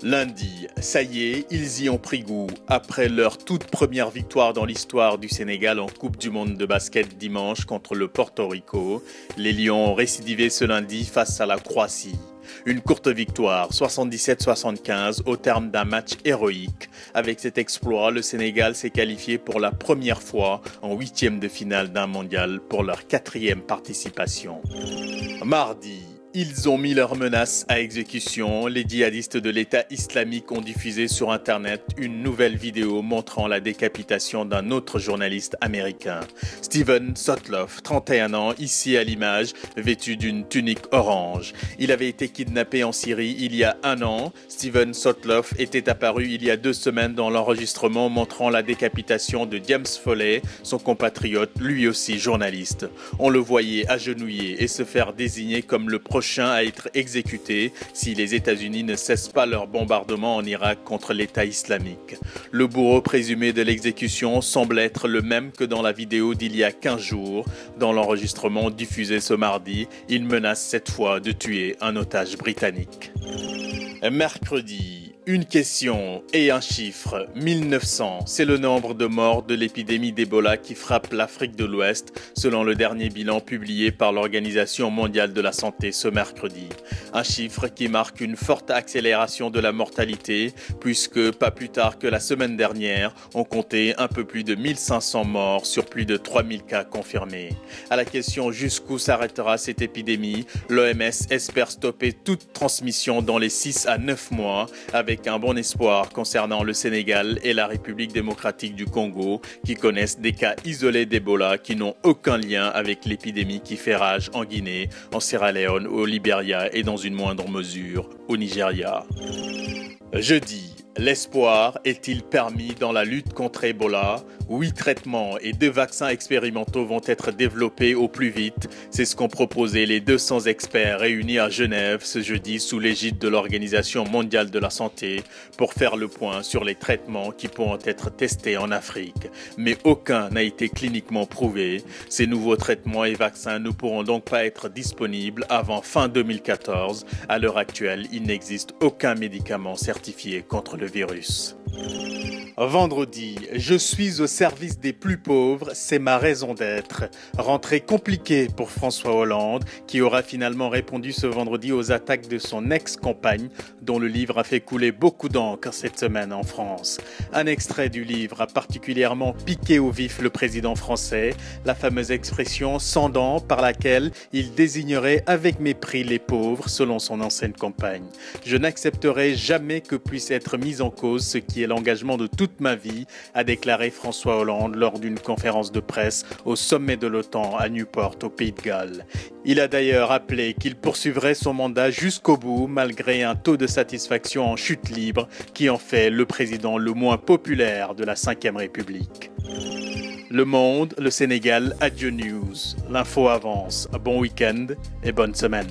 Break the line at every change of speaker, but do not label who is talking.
Lundi, ça y est, ils y ont pris goût. Après leur toute première victoire dans l'histoire du Sénégal en Coupe du Monde de basket dimanche contre le Porto Rico, les Lions ont récidivé ce lundi face à la Croatie. Une courte victoire, 77-75, au terme d'un match héroïque. Avec cet exploit, le Sénégal s'est qualifié pour la première fois en huitième de finale d'un mondial pour leur 4e participation. Mardi, ils ont mis leurs menaces à exécution. Les djihadistes de l'État islamique ont diffusé sur Internet une nouvelle vidéo montrant la décapitation d'un autre journaliste américain, Steven Sotloff, 31 ans, ici à l'image, vêtu d'une tunique orange. Il avait été kidnappé en Syrie il y a un an. Steven Sotloff était apparu il y a 2 semaines dans l'enregistrement montrant la décapitation de James Foley, son compatriote, lui aussi journaliste. On le voyait agenouillé et se faire désigner comme le prochain à être exécuté si les États-Unis ne cessent pas leur bombardement en Irak contre l'État islamique. Le bourreau présumé de l'exécution semble être le même que dans la vidéo d'il y a 15 jours. Dans l'enregistrement diffusé ce mardi, il menace cette fois de tuer un otage britannique. Mercredi, une question et un chiffre, 1900, c'est le nombre de morts de l'épidémie d'Ebola qui frappe l'Afrique de l'Ouest, selon le dernier bilan publié par l'Organisation mondiale de la santé ce mercredi. Un chiffre qui marque une forte accélération de la mortalité, puisque pas plus tard que la semaine dernière, on comptait un peu plus de 1500 morts sur plus de 3000 cas confirmés. À la question jusqu'où s'arrêtera cette épidémie, l'OMS espère stopper toute transmission dans les 6 à 9 mois, avec un bon espoir concernant le Sénégal et la République démocratique du Congo, qui connaissent des cas isolés d'Ebola qui n'ont aucun lien avec l'épidémie qui fait rage en Guinée, en Sierra Leone, au Libéria et dans une moindre mesure au Nigeria. Jeudi, l'espoir est-il permis dans la lutte contre Ebola? 8 traitements et 2 vaccins expérimentaux vont être développés au plus vite. C'est ce qu'ont proposé les 200 experts réunis à Genève ce jeudi sous l'égide de l'Organisation mondiale de la santé pour faire le point sur les traitements qui pourront être testés en Afrique. Mais aucun n'a été cliniquement prouvé. Ces nouveaux traitements et vaccins ne pourront donc pas être disponibles avant fin 2014. À l'heure actuelle, il n'existe aucun médicament certifié contre le virus. Vendredi, je suis au service des plus pauvres, c'est ma raison d'être. Rentrée compliquée pour François Hollande, qui aura finalement répondu ce vendredi aux attaques de son ex-compagne, dont le livre a fait couler beaucoup d'encre cette semaine en France. Un extrait du livre a particulièrement piqué au vif le président français, la fameuse expression sans dents par laquelle il désignerait avec mépris les pauvres, selon son ancienne compagne. Je n'accepterai jamais que puisse être mis en cause ce qui est l'engagement de toute ma vie, a déclaré François Hollande lors d'une conférence de presse au sommet de l'OTAN à Newport, au Pays de Galles. Il a d'ailleurs appelé qu'il poursuivrait son mandat jusqu'au bout, malgré un taux de satisfaction en chute libre qui en fait le président le moins populaire de la Ve République. Le Monde, le Sénégal, Adieu News. L'info avance. Bon week-end et bonne semaine.